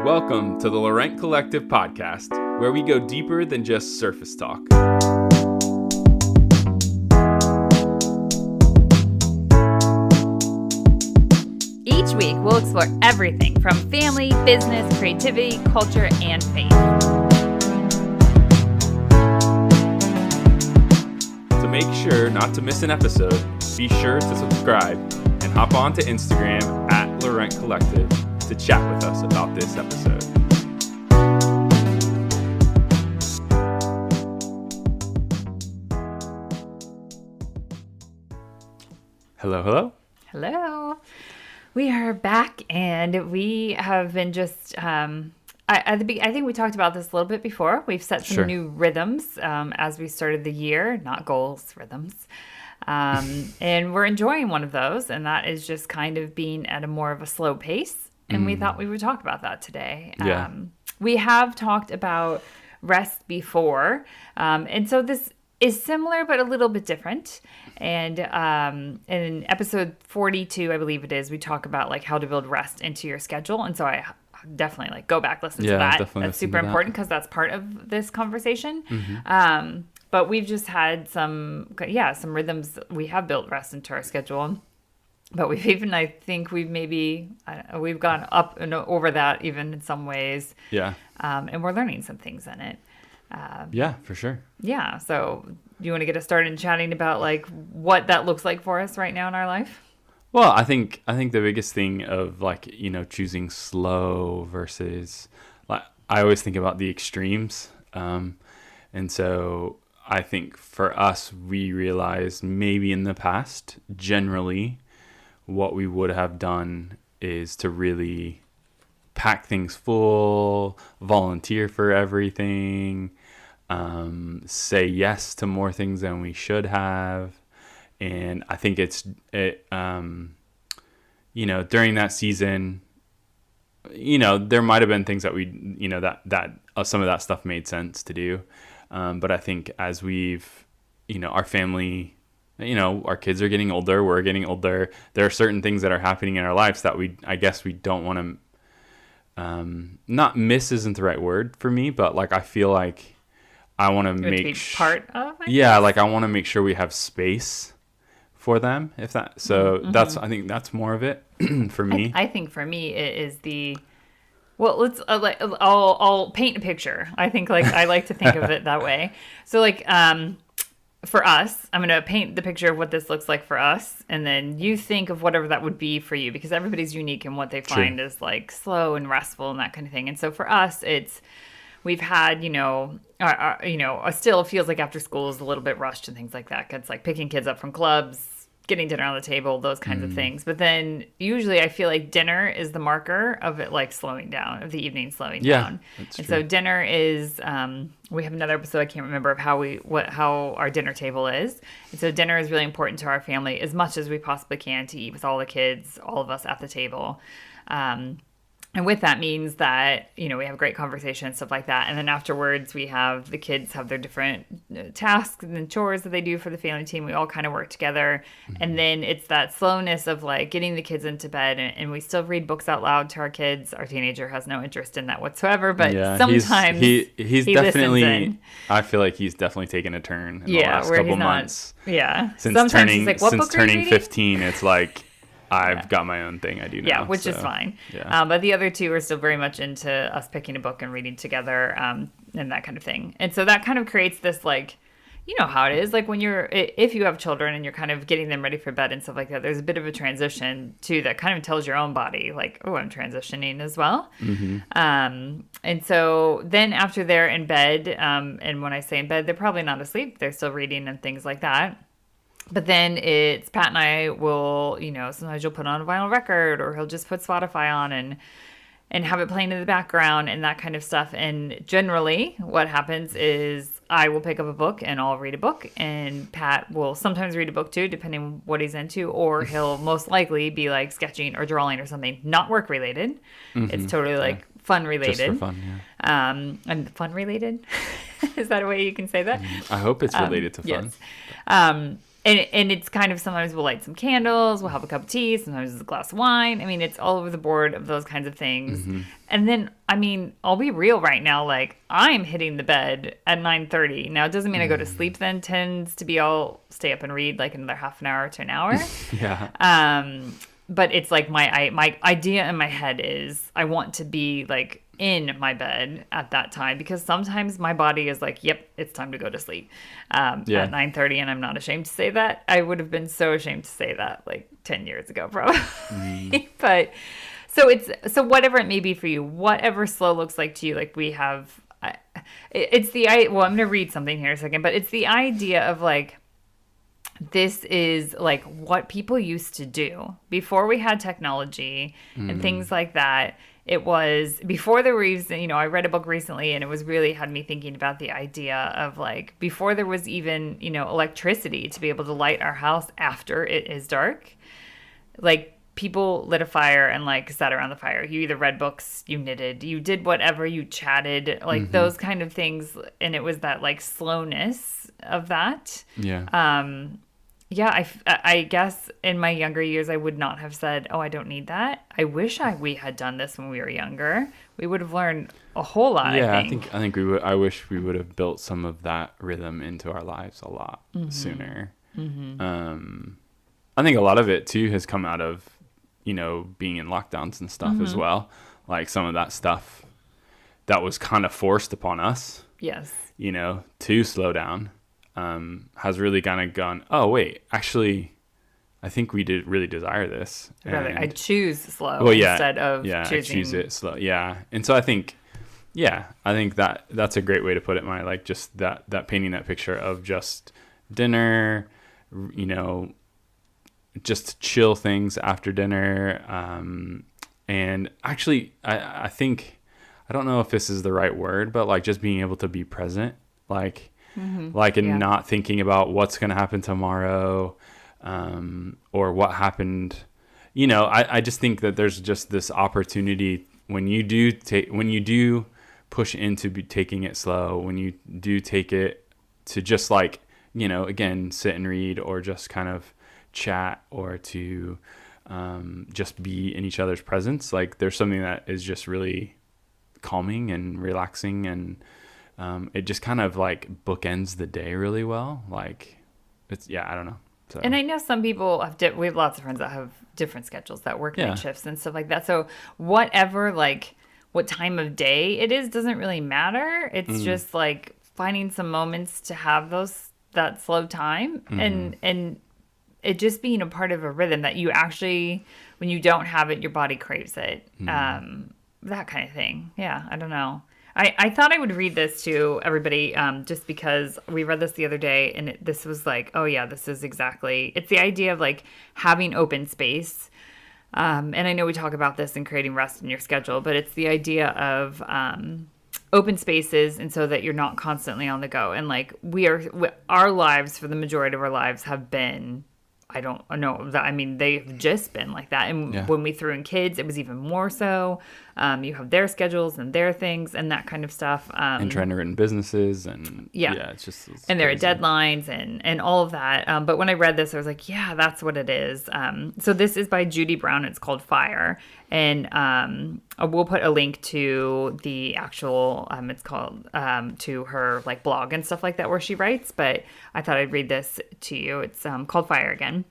Welcome to the Laurent Collective podcast, where we go deeper than just surface talk. Each week, we'll explore everything from family, business, creativity, culture, and faith. To make sure not to miss an episode, be sure to subscribe and hop on to Instagram at Laurent Collective to chat with us about this episode. Hello. Hello. We are back, and we have been just, I think we talked about this a little bit before. We've set some new rhythms as we started the year, not goals, rhythms. And we're enjoying one of those, and that is just kind of being at a more of a slow pace. And we thought we would talk about that today. Yeah. We have talked about rest before. And so this is similar, but a little bit different. And in episode 42, I believe it is, we talk about like how to build rest into your schedule. And so I definitely like go back, listen to that. That's super important because that's part of this conversation. Mm-hmm. But we've just had some rhythms. We have built rest into our schedule. But we've even, I think we've gone up and over that even in some ways. Yeah. And we're learning some things in it. Yeah, for sure. Yeah. So do you want to get us started in chatting about like what that looks like for us right now in our life? Well, I think the biggest thing of like, choosing slow versus like, I always think about the extremes. And so I think for us, we realized maybe in the past, generally, what we would have done is to really pack things full, volunteer for everything, say yes to more things than we should have. And I think during that season, there might have been things that we, that some of that stuff made sense to do. But I think as we've, our family, our kids are getting older, we're getting older. There are certain things that are happening in our lives that I guess we don't want to, not miss isn't the right word for me, but like, I feel like I want to make part of it. Yeah. Like I want to make sure we have space for them that's, I think that's more of it for me. I think for me, it is I'll paint a picture. I think I like to think of it that way. So like, for us, I'm going to paint the picture of what this looks like for us. And then you think of whatever that would be for you, because everybody's unique in what they find is like slow and restful and that kind of thing. And so for us, we've had, still feels like after school is a little bit rushed and things like that. It's like picking kids up from clubs, getting dinner on the table, those kinds of things. But then usually I feel like dinner is the marker of it, like slowing down, of the evening slowing down. That's true. So dinner is, we have another episode, I can't remember, of how our dinner table is. And so dinner is really important to our family as much as we possibly can to eat with all the kids, all of us at the table. And with that means that, we have a great conversation and stuff like that. And then afterwards, the kids have their different tasks and chores that they do for the family team. We all kind of work together. Mm-hmm. And then it's that slowness of like getting the kids into bed. And we still read books out loud to our kids. Our teenager has no interest in that whatsoever. But sometimes he's definitely, I feel like he's definitely taken a turn in the last couple months. Yeah. Since turning 15, it's like, I've got my own thing I do now. Yeah, which is fine. Yeah. But the other two are still very much into us picking a book and reading together and that kind of thing. And so that kind of creates this like, you know how it is. Like if you have children and you're kind of getting them ready for bed and stuff like that, there's a bit of a transition too that kind of tells your own body like, oh, I'm transitioning as well. Mm-hmm. And so then after they're in bed, and when I say in bed, they're probably not asleep. They're still reading and things like that. But then it's Pat and I will, sometimes you'll put on a vinyl record or he'll just put Spotify on and have it playing in the background and that kind of stuff. And generally what happens is I will pick up a book and I'll read a book, and Pat will sometimes read a book too, depending on what he's into, or he'll most likely be like sketching or drawing or something, not work related. Mm-hmm. It's totally like fun related. Just for fun, yeah. And fun related? Is that a way you can say that? I hope it's related to fun. Yes. And it's kind of sometimes we'll light some candles, we'll have a cup of tea, sometimes it's a glass of wine. I mean, it's all over the board of those kinds of things. Mm-hmm. And then, I mean, I'll be real right now. Like, I'm hitting the bed at 9:30. Now, it doesn't mean I go to sleep then. Tends to be I'll stay up and read like another half an hour to an hour. Yeah. But it's like my idea in my head is I want to be like in my bed at that time, because sometimes my body is like, yep, it's time to go to sleep at 9:30, and I'm not ashamed to say that. I would have been so ashamed to say that like 10 years ago probably. But so whatever it may be for you, whatever slow looks like to you, like we have it's the well, I'm gonna read something here in a second, but it's the idea of like, this is like what people used to do before we had technology and things like that. It was before there was, I read a book recently, and it was really had me thinking about the idea of like, before there was even, electricity to be able to light our house after it is dark. Like, people lit a fire and like sat around the fire. You either read books, you knitted, you did whatever, you chatted, like those kind of things. And it was that like slowness of that. Yeah. Yeah, I guess in my younger years, I would not have said, oh, I don't need that. I wish we had done this when we were younger. We would have learned a whole lot, yeah, I think. I think we would. I wish we would have built some of that rhythm into our lives a lot sooner. I think a lot of it too has come out of, being in lockdowns and stuff as well. Like some of that stuff that was kind of forced upon us. Yes. To slow down. Has really kind of gone, oh wait, actually I think we did really desire this. Rather, I choose slow instead of choosing. I choose it slow. Yeah. And so I think that's a great way to put it, Maya. Like just that painting that picture of just dinner, just chill things after dinner. And actually I think, I don't know if this is the right word, but like just being able to be present, like not thinking about what's going to happen tomorrow, or what happened. I just think that there's just this opportunity when you do push into taking it slow, when you do take it to just like, again, sit and read, or just kind of chat, or to just be in each other's presence. Like there's something that is just really calming and relaxing, and it just kind of like bookends the day really well. Like I don't know. So. And I know some people we have lots of friends that have different schedules that work night shifts and stuff like that. So whatever, like what time of day it is doesn't really matter. It's just like finding some moments to have that slow time, and it just being a part of a rhythm that you actually, when you don't have it, your body craves it. That kind of thing. Yeah. I don't know. I thought I would read this to everybody, just because we read this the other day, and this was like, oh yeah, this is exactly, it's the idea of like having open space. And I know we talk about this in creating rest in your schedule, but it's the idea of open spaces, and so that you're not constantly on the go. And like our lives, for the majority of our lives, have been, I don't know, they've just been like that. And when we threw in kids, it was even more so. You have their schedules and their things and that kind of stuff. And trying to run businesses, and it's and there are deadlines and all of that. But when I read this, I was like, yeah, that's what it is. So this is by Judy Brown. It's called Fire. And we'll put a link to the actual, it's called, to her like blog and stuff like that where she writes. But I thought I'd read this to you. It's called Fire again.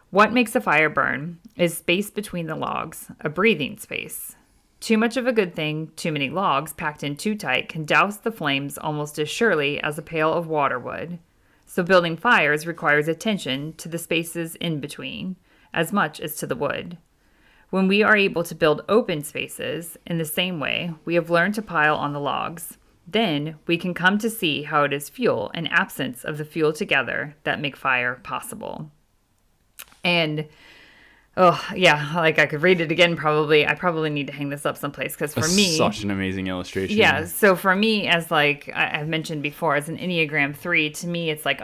What makes a fire burn is space between the logs, a breathing space. Too much of a good thing, too many logs packed in too tight can douse the flames almost as surely as a pail of water would. So building fires requires attention to the spaces in between, as much as to the wood. When we are able to build open spaces in the same way we have learned to pile on the logs, then we can come to see how it is fuel and absence of the fuel together that make fire possible. And like I could read it again probably. I probably need to hang this up someplace, because for me, such an amazing illustration. Yeah, so for me, as like I've mentioned before, as an Enneagram 3, to me it's like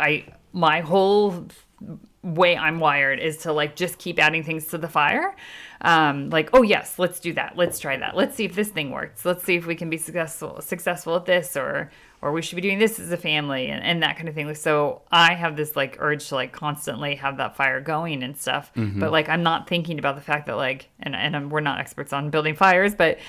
my whole way I'm wired is to like just keep adding things to the fire. Like, oh yes, let's do that. Let's try that. Let's see if this thing works. Let's see if we can be successful at this, or we should be doing this as a family, and that kind of thing. So I have this like urge to like constantly have that fire going and stuff. But like, I'm not thinking about the fact that like, we're not experts on building fires, but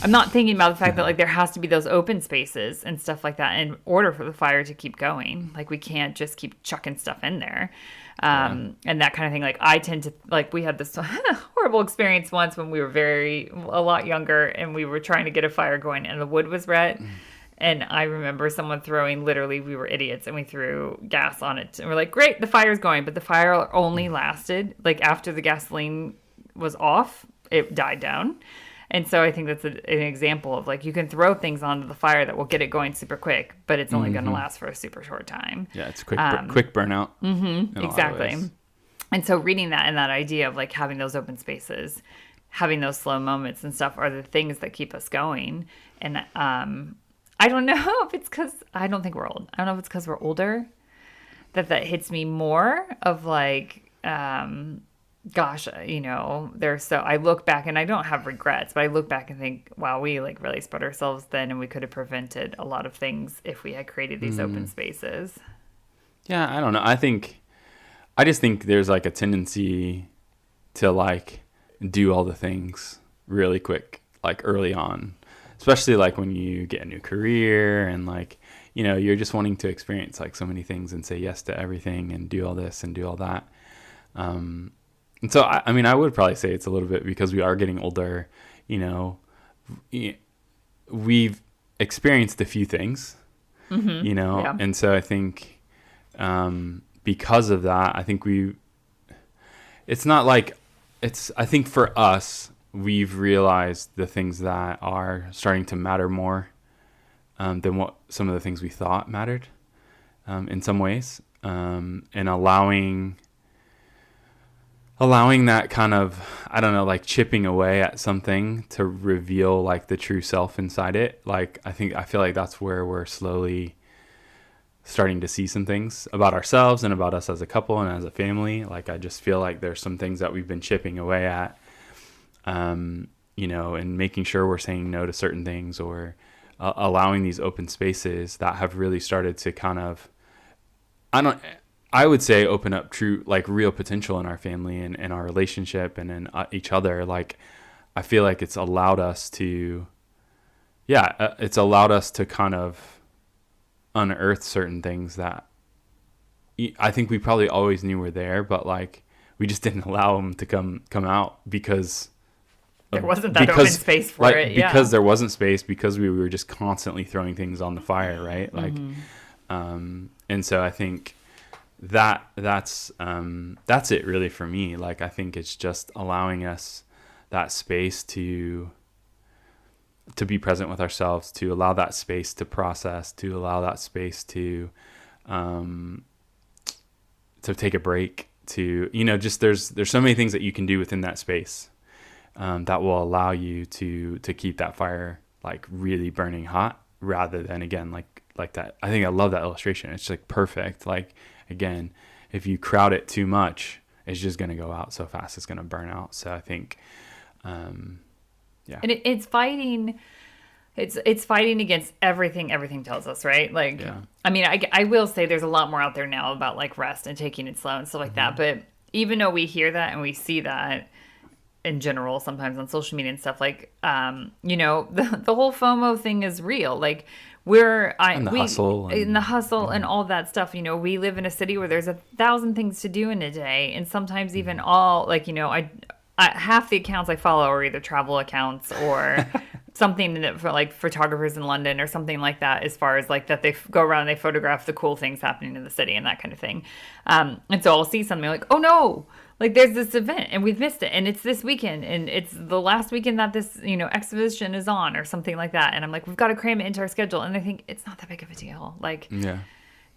I'm not thinking about the fact that like there has to be those open spaces and stuff like that in order for the fire to keep going. Like we can't just keep chucking stuff in there. And that kind of thing. Like I tend to like, we had this horrible experience once when we were a lot younger, and we were trying to get a fire going and the wood was red. And I remember someone throwing, literally, we were idiots, and we threw gas on it. And we're like, great, the fire's going. But the fire only lasted, like after the gasoline was off, it died down. And so I think that's an example of like, you can throw things onto the fire that will get it going super quick, but it's only going to last for a super short time. Yeah, it's quick burnout. Exactly. And so reading that and that idea of like having those open spaces, having those slow moments and stuff are the things that keep us going. And I don't know if it's because, I don't think we're old. I don't know if it's because we're older that hits me more of like, gosh, I look back and I don't have regrets, but I look back and think, wow, we like really spread ourselves then, and we could have prevented a lot of things if we had created these open spaces. Yeah, I don't know. I just think there's like a tendency to like do all the things really quick, like early on. Especially like when you get a new career and like, you're just wanting to experience like so many things and say yes to everything and do all this and do all that. And so, I mean, I would probably say it's a little bit because we are getting older, we've experienced a few things, Yeah. And so I think because of that, I think I think for us, we've realized the things that are starting to matter more than what some of the things we thought mattered in some ways, and allowing that kind of, I don't know, like chipping away at something to reveal like the true self inside it. Like I feel like that's where we're slowly starting to see some things about ourselves and about us as a couple and as a family. Like I just feel like there's some things that we've been chipping away at. And making sure we're saying no to certain things, or allowing these open spaces that have really started to kind of, I would say open up true, like real potential in our family and in our relationship and in each other. Like, I feel like it's allowed us to kind of unearth certain things that I think we probably always knew were there, but like we just didn't allow them to come out because there wasn't that open space for it. Yeah. Because there wasn't space, because we were just constantly throwing things on the fire, right? Like, and so I think that's it really for me. Like, I think it's just allowing us that space to be present with ourselves, to allow that space to process, to allow that space to take a break, to, just there's so many things that you can do within that space that will allow you to keep that fire like really burning hot, rather than, again, like that. I think I love that illustration. It's like perfect. Like, again, if you crowd it too much, it's just going to go out so fast, it's going to burn out. So I think, yeah. And it's fighting. It's fighting against everything tells us, right? Like, yeah. I mean, I will say there's a lot more out there now about like rest and taking it slow and stuff like that. But even though we hear that and we see that in general, sometimes on social media and stuff, like, the whole FOMO thing is real. Like, hustle and all that stuff. We live in a city where there's 1,000 things to do in a day, and sometimes even all, like, I half the accounts I follow are either travel accounts or something that for like photographers in London or something like that, as far as like that they go around and they photograph the cool things happening in the city and that kind of thing. And so I'll see something like, oh no, like there's this event and we've missed it, and it's this weekend and it's the last weekend that this, exhibition is on or something like that. And I'm like, we've got to cram it into our schedule. And I think it's not that big of a deal. Like, yeah,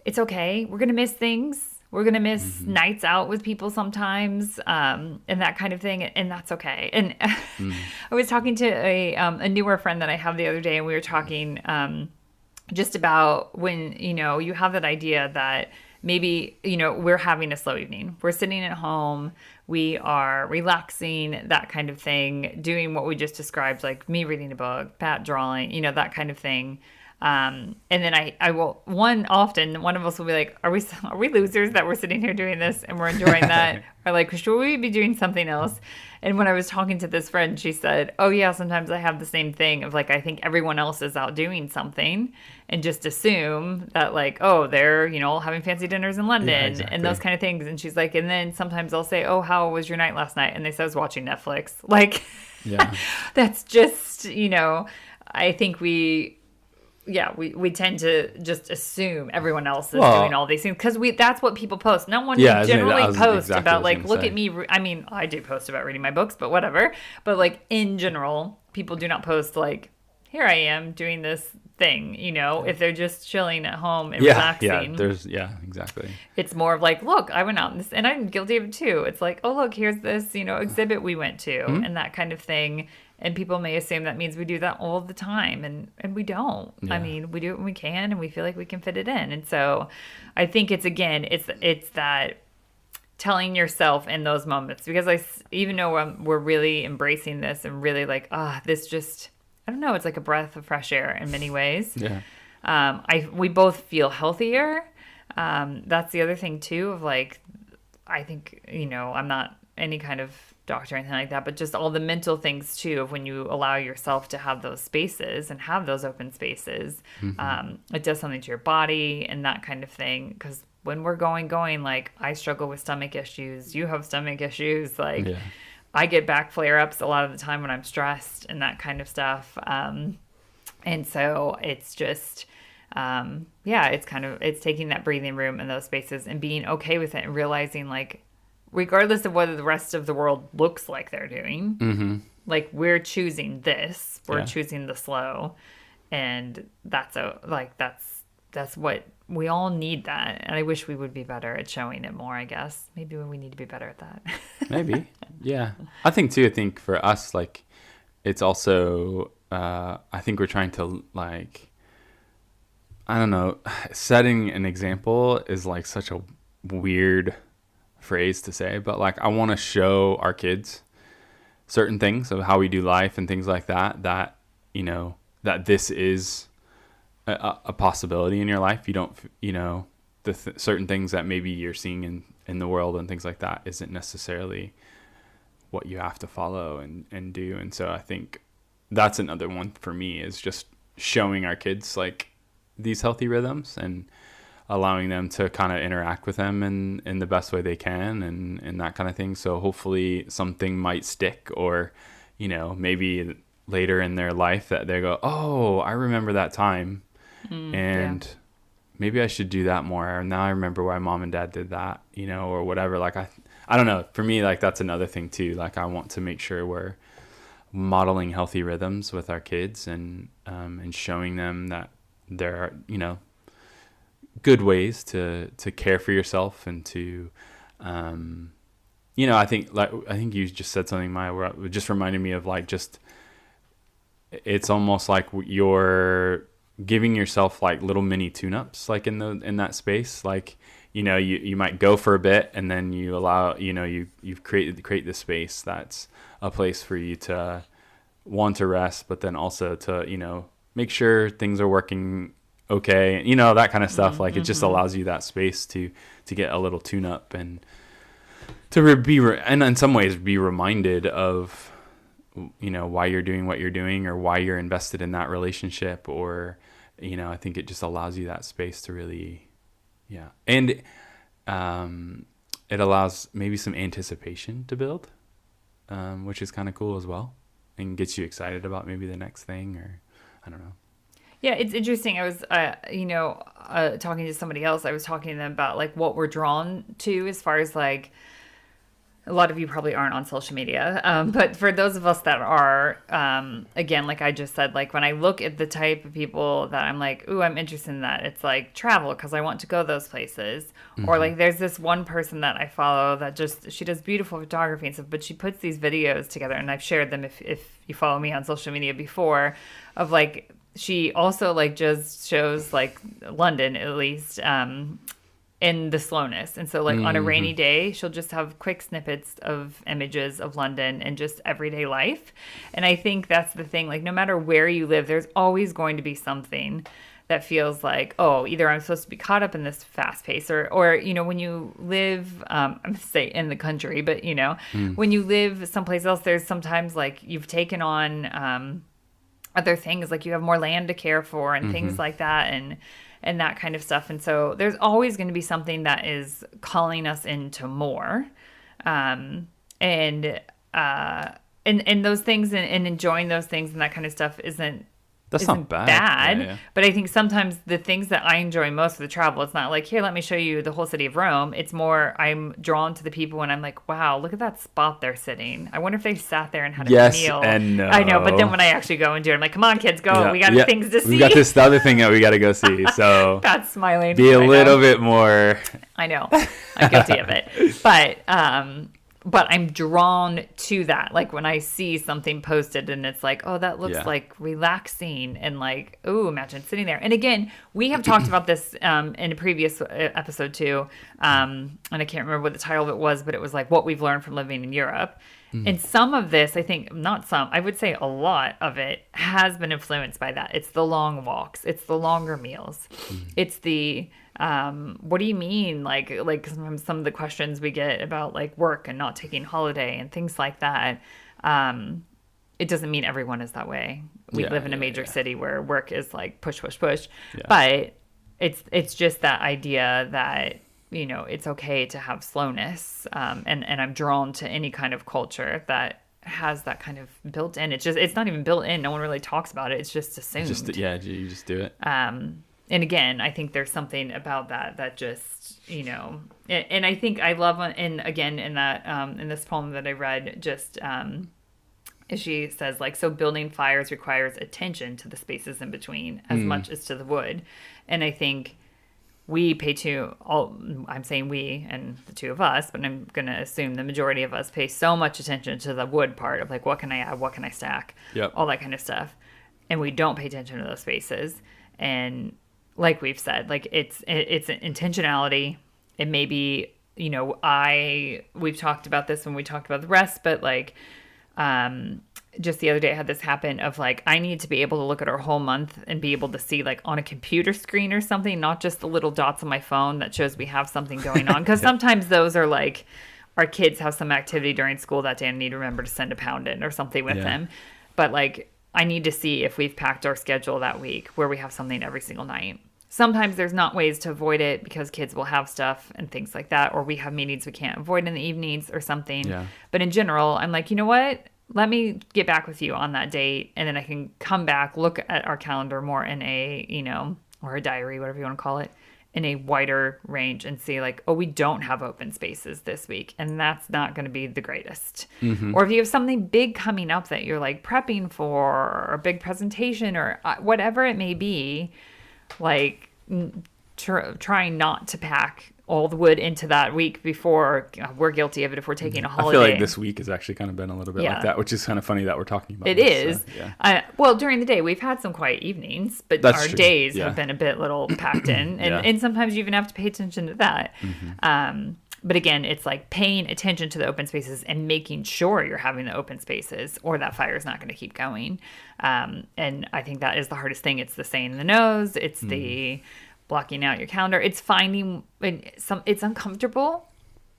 it's okay. We're going to miss things. We're going to miss nights out with people sometimes, and that kind of thing. And that's okay. And I was talking to a newer friend that I have the other day, and we were talking just about when, you have that idea that maybe, we're having a slow evening. We're sitting at home. We are relaxing, that kind of thing, doing what we just described, like me reading a book, Pat drawing, that kind of thing. And then I will, one of us will be like, are we losers that we're sitting here doing this and we're enjoying that? Or like, should we be doing something else? And when I was talking to this friend, she said, oh yeah, sometimes I have the same thing of like, I think everyone else is out doing something and just assume that like, oh, they're, having fancy dinners in London and those kind of things. And she's like, and then sometimes I'll say, oh, how was your night last night? And they say I was watching Netflix. Like, that's just, I think we tend to just assume everyone else is doing all these things because that's what people post. No one generally posts about like, look at me. I mean, I do post about reading my books, but whatever. But like in general, people do not post like, here I am doing this thing, if they're just chilling at home and relaxing. Exactly. It's more of like, look, I went out and I'm guilty of it too. It's like, oh, look, here's this, exhibit we went to and that kind of thing. And people may assume that means we do that all the time, and we don't. I mean, we do it when we can, and we feel like we can fit it in. And so I think it's that telling yourself in those moments, because even though we're really embracing this and really like, this just, I don't know, it's like a breath of fresh air in many ways. We both feel healthier. That's the other thing too of like, I think, I'm not any kind of doctor or anything like that, but just all the mental things too of when you allow yourself to have those spaces and have those open spaces. It does something to your body and that kind of thing. Because when we're going, like I struggle with stomach issues, you have stomach issues, like I get back flare-ups a lot of the time when I'm stressed and that kind of stuff. And so it's just, it's taking that breathing room in those spaces and being okay with it and realizing like, regardless of whether the rest of the world looks like they're doing, like we're choosing this, we're choosing the slow, and that's what we all need that. And I wish we would be better at showing it more, I guess. Maybe we need to be better at that. Maybe. Yeah. I think for us, like, it's also, I think we're trying to like, I don't know, setting an example is like such a weird phrase to say, but like I want to show our kids certain things of how we do life and things like that that this is a possibility in your life. You don't certain things that maybe you're seeing in the world and things like that isn't necessarily what you have to follow and do. And so I think that's another one for me, is just showing our kids like these healthy rhythms and allowing them to kind of interact with them in the best way they can and that kind of thing. So hopefully something might stick, or, maybe later in their life that they go, oh, I remember that time and maybe I should do that more. Or now I remember why mom and dad did that, or whatever. Like, I don't know. For me, like that's another thing too. Like I want to make sure we're modeling healthy rhythms with our kids and showing them that there are, good ways to care for yourself and to, I think you just said something, Maya, where it just reminded me of like, just, it's almost like you're giving yourself like little mini tune-ups, like in that space. Like, you might go for a bit and then you allow, you create this space that's a place for you to want to rest, but then also to, make sure things are working okay, that kind of stuff. Like it just allows you that space to get a little tune up and to and in some ways be reminded of why you're doing what you're doing or why you're invested in that relationship, or I think it just allows you that space to really and it allows maybe some anticipation to build, which is kind of cool as well, and gets you excited about maybe the next thing, or I don't know. Yeah, it's interesting. I was, talking to somebody else. I was talking to them about like what we're drawn to as far as like, a lot of you probably aren't on social media. But for those of us that are, again, like I just said, like when I look at the type of people that I'm like, ooh, I'm interested in that. It's like travel because I want to go those places. Or like there's this one person that I follow that she does beautiful photography and stuff, but she puts these videos together, and I've shared them if you follow me on social media before, of like, she also like just shows like London, at least, in the slowness. And so like on a rainy day, she'll just have quick snippets of images of London and just everyday life. And I think that's the thing, like no matter where you live, there's always going to be something that feels like, oh, either I'm supposed to be caught up in this fast pace or you know, when you live, I'm going to say in the country, but you know, when you live someplace else, there's sometimes like you've taken on other things, like you have more land to care for and things like that. And that kind of stuff. And so there's always going to be something that is calling us into more. And those things and enjoying those things and that kind of stuff isn't not bad. Yeah. But I think sometimes the things that I enjoy most of the travel, it's not like, here, let me show you the whole city of Rome. It's more, I'm drawn to the people and I'm like, wow, look at that spot they're sitting. I wonder if they sat there and had a meal. Yes and no. I know, but then when I actually go and do it, I'm like, come on, kids, go. We got things to see. We got the other thing that we got to go see. So Pat's smiling. Be a little bit more. I know. I'm guilty of it. But I'm drawn to that. Like when I see something posted and it's like, oh, that looks like relaxing and like, oh, imagine sitting there. And again, we have talked about this in a previous episode too. And I can't remember what the title of it was, but it was like what we've learned from living in Europe. And some of this, I think, not some, I would say a lot of it has been influenced by that. It's the long walks. It's the longer meals. It's the... what do you mean? Like some of the questions we get about like work and not taking holiday and things like that. It doesn't mean everyone is that way. We live in a major city where work is like push. But it's just that idea that, you know, it's okay to have slowness. And I'm drawn to any kind of culture that has that kind of built in. It's not even built in. No one really talks about it. It's just assumed. You just do it. And again, I think there's something about that just, you know, and I think I love, and again, in that, in this poem that I read, just, she says like, so building fires requires attention to the spaces in between as much as to the wood. And I think I'm saying we and the two of us, but I'm going to assume the majority of us pay so much attention to the wood part of like, what can I add? What can I stack? All that kind of stuff. And we don't pay attention to those spaces. And like we've said, like it's an intentionality. It may be, you know, we've talked about this when we talked about the rest, but like, just the other day I had this happen of like, I need to be able to look at our whole month and be able to see like on a computer screen or something, not just the little dots on my phone that shows we have something going on. Cause sometimes those are like, our kids have some activity during school that day and need to remember to send a pound in or something with them. But like, I need to see if we've packed our schedule that week where we have something every single night. Sometimes there's not ways to avoid it because kids will have stuff and things like that, or we have meetings we can't avoid in the evenings or something. But in general, I'm like, you know what? Let me get back with you on that date, and then I can come back, look at our calendar more in a, you know, or a diary, whatever you want to call it, in a wider range and see like, oh, we don't have open spaces this week. And that's not going to be the greatest. Or if you have something big coming up that you're like prepping for, or a big presentation or whatever it may be, like trying not to pack all the wood into that week before. We're guilty of it if we're taking a holiday. I feel like this week has actually kind of been a little bit like that, which is kind of funny that we're talking about it. This, is. So, well, during the day, we've had some quiet evenings, but That's our true. days have been a bit little packed in. And sometimes you even have to pay attention to that. But again, it's like paying attention to the open spaces and making sure you're having the open spaces, or that fire is not going to keep going. And I think that is the hardest thing. It's the saying the no's. It's the blocking out your calendar. It's finding it's uncomfortable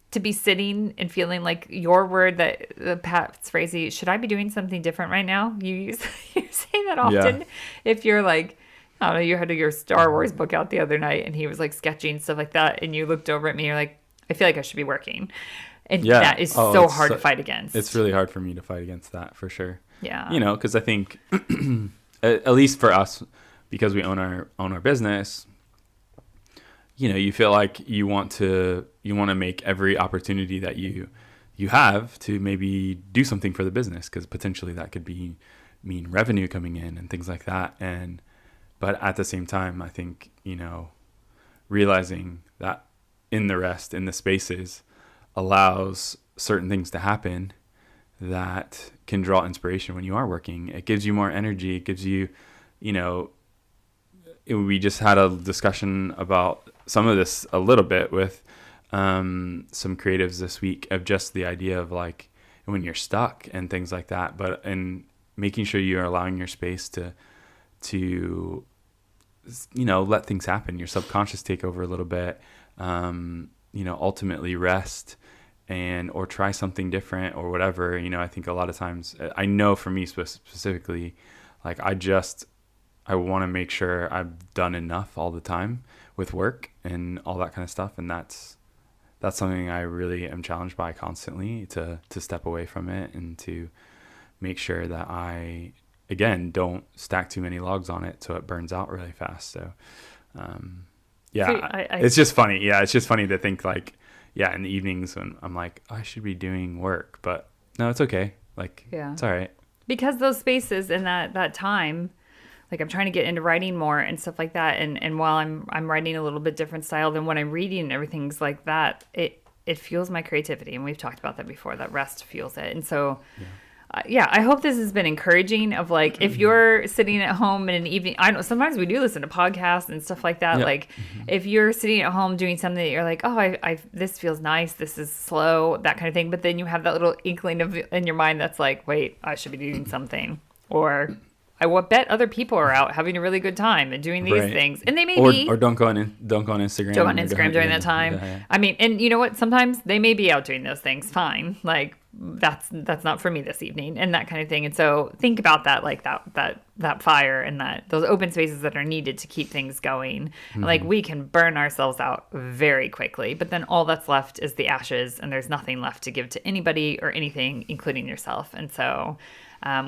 to be sitting and feeling like your word, that the Pat's phrase, should I be doing something different right now? You say that often. If you're like, I don't know, you had your Star Wars book out the other night and he was like sketching stuff like that, and you looked over at me and you're like, I feel like I should be working. And that is so hard to fight against. It's really hard for me to fight against that, for sure. Yeah. You know, because I think, at least for us, because we own our business, you know, you feel like you want to make every opportunity that you have to maybe do something for the business, because potentially that could mean revenue coming in and things like that. But at the same time, I think, you know, realizing that in the spaces allows certain things to happen that can draw inspiration when you are working. It gives you more energy. It gives you, you know, we just had a discussion about some of this a little bit with some creatives this week of just the idea of like when you're stuck and things like that, but and making sure you're allowing your space to let things happen, your subconscious take over a little bit, ultimately rest or try something different or whatever. I think a lot of times, I know for me specifically, like I want to make sure I've done enough all the time with work and all that kind of stuff. And that's something I really am challenged by constantly, to step away from it and to make sure that I, again, don't stack too many logs on it so it burns out really fast. So, it's just funny. Yeah, it's just funny to think like, in the evenings when I'm like, I should be doing work, but no, it's okay. Like, it's all right. Because those spaces and that time, like I'm trying to get into writing more and stuff like that. And while I'm writing a little bit different style than what I'm reading and everything's like that, it fuels my creativity. And we've talked about that before, that rest fuels it. And so, I hope this has been encouraging of like, if you're sitting at home in an evening, I know sometimes we do listen to podcasts and stuff like that. Like if you're sitting at home doing something that you're like, oh, this feels nice, this is slow, that kind of thing. But then you have that little inkling in your mind that's like, wait, I should be doing something. Or I will bet other people are out having a really good time and doing these things, and they may be. Or don't go on Instagram. Don't on Instagram during that time. Yeah. I mean, and you know what? Sometimes they may be out doing those things. Fine, like that's not for me this evening, and that kind of thing. And so think about that, like that fire and those open spaces that are needed to keep things going. Like we can burn ourselves out very quickly, but then all that's left is the ashes, and there's nothing left to give to anybody or anything, including yourself. And so.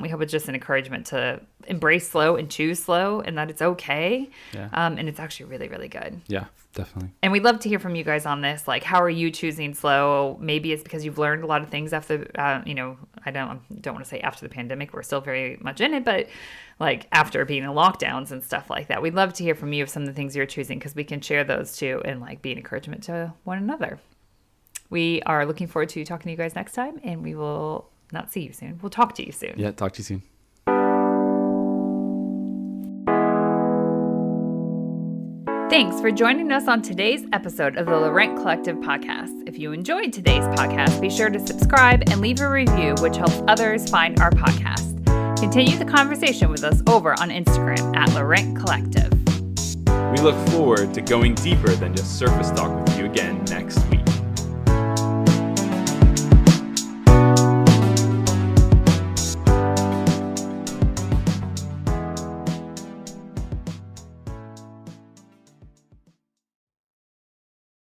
We hope it's just an encouragement to embrace slow and choose slow, and that it's okay. Yeah. And it's actually really, really good. Yeah, definitely. And we'd love to hear from you guys on this. Like, how are you choosing slow? Maybe it's because you've learned a lot of things after, I don't want to say after the pandemic. We're still very much in it, but like after being in lockdowns and stuff like that. We'd love to hear from you of some of the things you're choosing, because we can share those too and like be an encouragement to one another. We are looking forward to talking to you guys next time, and we will not see you soon. We'll talk to you soon. Yeah, talk to you soon. Thanks for joining us on today's episode of the Laurent Collective podcast. If you enjoyed today's podcast, be sure to subscribe and leave a review, which helps others find our podcast. Continue the conversation with us over on Instagram at Laurent Collective. We look forward to going deeper than just surface talk with you again next week.